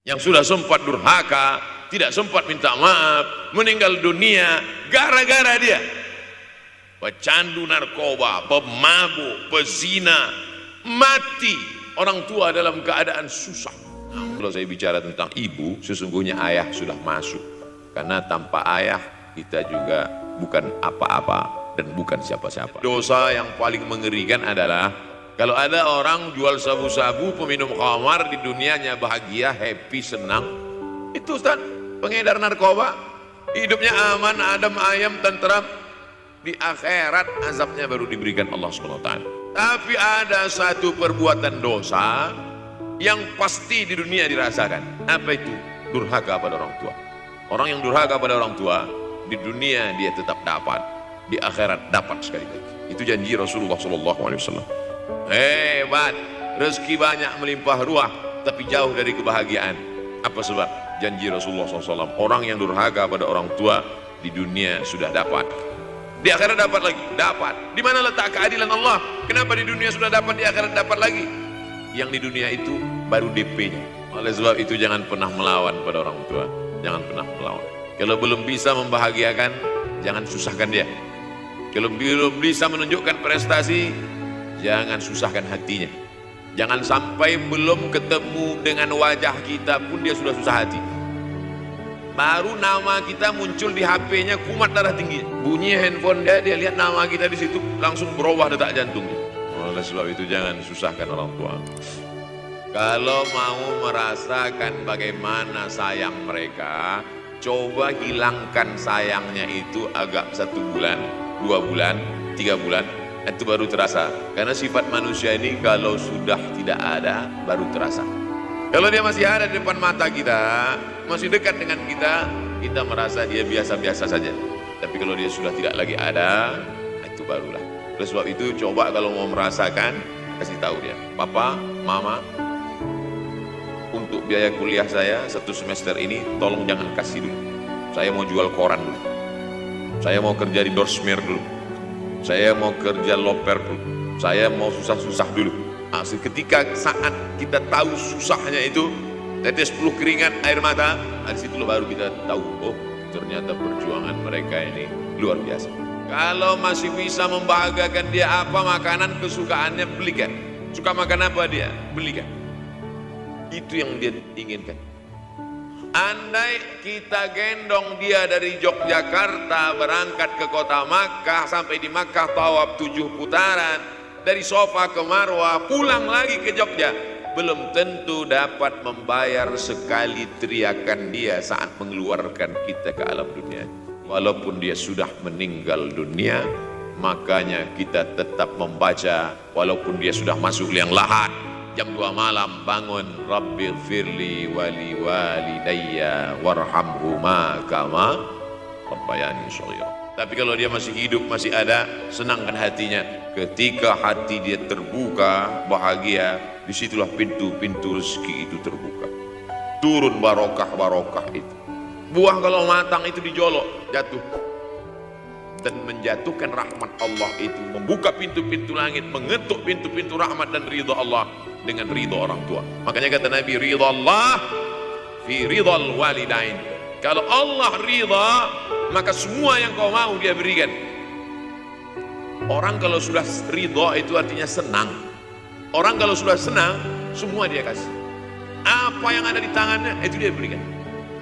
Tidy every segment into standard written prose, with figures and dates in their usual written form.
Yang sudah sempat durhaka, tidak sempat minta maaf, meninggal dunia gara-gara dia pecandu narkoba, pemabuk, pezina, mati orang tua dalam keadaan susah. Kalau saya bicara tentang ibu, sesungguhnya ayah sudah masuk, karena tanpa ayah kita juga bukan apa-apa dan bukan siapa-siapa. Dosa yang paling mengerikan adalah kalau ada orang jual sabu-sabu, peminum khamar, di dunianya bahagia, happy, senang. Itu Ustaz, pengedar narkoba, hidupnya aman, adem ayem, tentram. Di akhirat azabnya baru diberikan Allah SWT. Tapi ada satu perbuatan dosa yang pasti di dunia dirasakan. Apa itu? Durhaka pada orang tua. Orang yang durhaka pada orang tua, di dunia dia tetap dapat, di akhirat dapat sekali lagi. Itu janji Rasulullah SAW. Hebat, rezeki banyak melimpah ruah, tapi jauh dari kebahagiaan. Apa sebab? Janji Rasulullah SAW. Orang yang durhaka pada orang tua di dunia sudah dapat, di akhirat dapat lagi, dapat. Di mana letak keadilan Allah? Kenapa di dunia sudah dapat, di akhirat dapat lagi? Yang di dunia itu baru DP-nya. Oleh sebab itu jangan pernah melawan pada orang tua. Jangan pernah melawan. Kalau belum bisa membahagiakan, jangan susahkan dia. Kalau belum bisa menunjukkan prestasi, jangan susahkan hatinya. Jangan sampai belum ketemu dengan wajah kita pun dia sudah susah hati. Baru nama kita muncul di HP-nya, kumat darah tinggi. Bunyi handphone dia lihat nama kita di situ, langsung berubah detak jantungnya. Oleh sebab itu jangan susahkan orang tua. Kalau mau merasakan bagaimana sayang mereka, coba hilangkan sayangnya itu agak 1 bulan, 2 bulan, 3 bulan. Itu baru terasa. Karena sifat manusia ini kalau sudah tidak ada, baru terasa. Kalau dia masih ada di depan mata kita, masih dekat dengan kita, kita merasa dia biasa-biasa saja. Tapi kalau dia sudah tidak lagi ada, itu barulah. Oleh sebab itu coba kalau mau merasakan, kasih tahu dia, Papa, Mama, untuk biaya kuliah saya 1 semester ini tolong jangan kasih dulu. Saya mau jual koran dulu. Saya mau kerja di Dorsmer dulu. Saya mau kerja loper dulu. Saya mau susah-susah dulu. Ketika saat kita tahu susahnya itu, tetes peluh keringat, air mata, di situ baru kita tahu, oh ternyata perjuangan mereka ini luar biasa. Kalau masih bisa membahagiakan dia, apa makanan kesukaannya, belikan. Suka makan apa dia, belikan. Itu yang dia inginkan. Andai kita gendong dia dari Yogyakarta berangkat ke kota Makkah, sampai di Makkah tawaf 7 putaran, dari Sofa ke Marwah, pulang lagi ke Jogja, belum tentu dapat membayar sekali teriakan dia saat mengeluarkan kita ke alam dunia. Walaupun dia sudah meninggal dunia, makanya kita tetap membaca walaupun dia sudah masuk liang lahat. Jam 2 malam bangun, Rabbighfirli wali walidayya warhamhuma kama rabbayani shaghira. Tapi kalau dia masih hidup, masih ada, senangkan hatinya. Ketika hati dia terbuka, bahagia, disitulah pintu-pintu rezeki itu terbuka. Turun barokah-barokah itu. Buah kalau matang itu dijolok, jatuh. Dan menjatuhkan rahmat Allah itu, membuka pintu-pintu langit, mengetuk pintu-pintu rahmat dan ridha Allah dengan ridha orang tua. Makanya kata Nabi, ridha Allah fi ridhal walidain. Kalau Allah ridha, maka semua yang kau mau dia berikan. Orang kalau sudah ridha itu artinya senang. Orang kalau sudah senang, semua dia kasih. Apa yang ada di tangannya, itu dia berikan.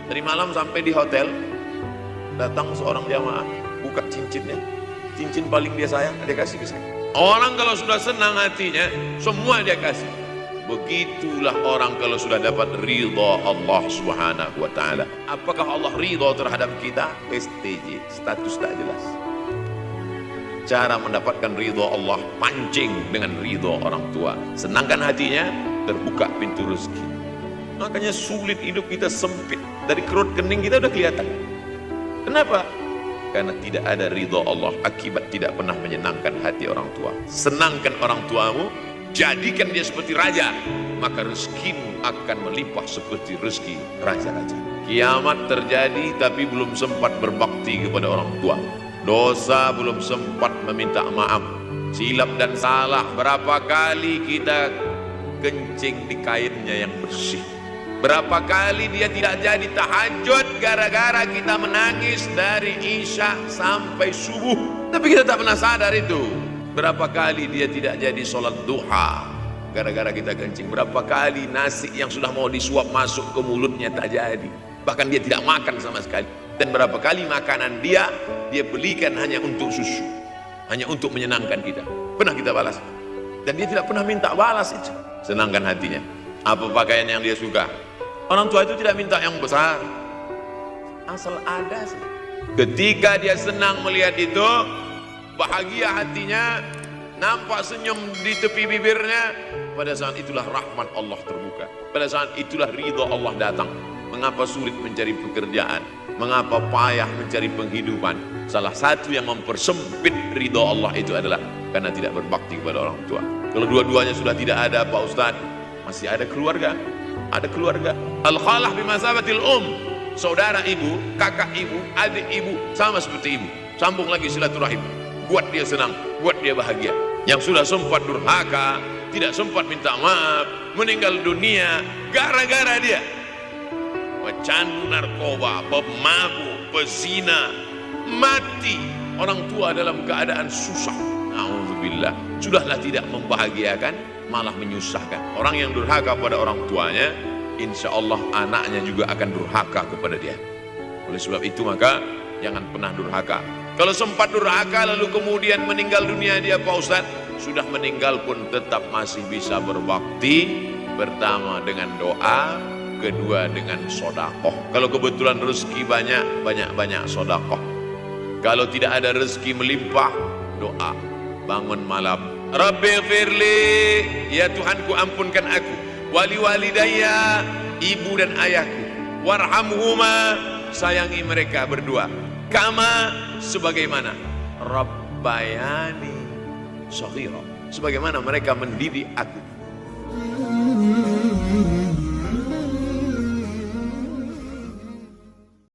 Dari malam sampai di hotel, datang seorang jamaah, buka cincinnya. Cincin paling dia sayang, dia kasih ke saya. Orang kalau sudah senang hatinya, semua dia kasih. Begitulah orang kalau sudah dapat ridha Allah Subhanahu wa ta'ala. Apakah Allah ridha terhadap kita? STJ, status tak jelas. Cara mendapatkan ridha Allah, pancing dengan ridha orang tua. Senangkan hatinya, terbuka pintu rezeki. Makanya sulit hidup kita, sempit. Dari kerut kening kita udah kelihatan. Kenapa? Karena tidak ada ridha Allah, akibat tidak pernah menyenangkan hati orang tua. Senangkan orang tuamu, jadikan dia seperti raja, maka rezekimu akan melimpah seperti rezeki raja-raja. Kiamat terjadi tapi belum sempat berbakti kepada orang tua. Dosa belum sempat meminta maaf. Silap dan salah berapa kali kita kencing di kainnya yang bersih. Berapa kali dia tidak jadi tahajud gara-gara kita menangis dari Isya sampai subuh, tapi kita tak pernah sadar itu. Berapa kali dia tidak jadi sholat duha gara-gara kita kencing. Berapa kali nasi yang sudah mau disuap masuk ke mulutnya tak jadi, bahkan dia tidak makan sama sekali. Dan berapa kali makanan dia belikan hanya untuk susu, hanya untuk menyenangkan kita. Pernah kita balas, dan dia tidak pernah minta balas itu. Senangkan hatinya. Apa pakaian yang dia suka? Orang tua itu tidak minta yang besar, asal ada sih. Ketika dia senang melihat itu, bahagia hatinya, nampak senyum di tepi bibirnya, pada saat itulah rahmat Allah terbuka. Pada saat itulah ridha Allah datang. Mengapa sulit mencari pekerjaan? Mengapa payah mencari penghidupan? Salah satu yang mempersempit ridha Allah itu adalah karena tidak berbakti kepada orang tua. Kalau dua-duanya sudah tidak ada, Pak Ustadz, masih ada keluarga. Ada keluarga. Al-khalah bimasabatil saudara ibu, kakak ibu, adik ibu, sama seperti ibu. Sambung lagi silaturahim, buat dia senang, buat dia bahagia. Yang sudah sempat durhaka, tidak sempat minta maaf, meninggal dunia gara-gara dia pecandu narkoba, pemabuk, pezina, mati. Orang tua dalam keadaan susah, na'udzubillah. Sudahlah tidak membahagiakan, malah menyusahkan. Orang yang durhaka pada orang tuanya, insya Allah anaknya juga akan durhaka kepada dia. Oleh sebab itu maka jangan pernah durhaka. Kalau sempat durhaka lalu kemudian meninggal dunia dia, Pak Ustadz, sudah meninggal pun tetap masih bisa berbakti. Pertama dengan doa, kedua dengan sodakoh. Kalau kebetulan rezeki banyak sodakoh. Kalau tidak ada rezeki melimpah, doa, bangun malam, Rabbi firli, ya Tuhanku ampunkan aku, wali walidayya, ibu dan ayahku, warhamhuma, sayangi mereka berdua, kama, sebagaimana rabbayani shaghira, sebagaimana mereka mendidik aku.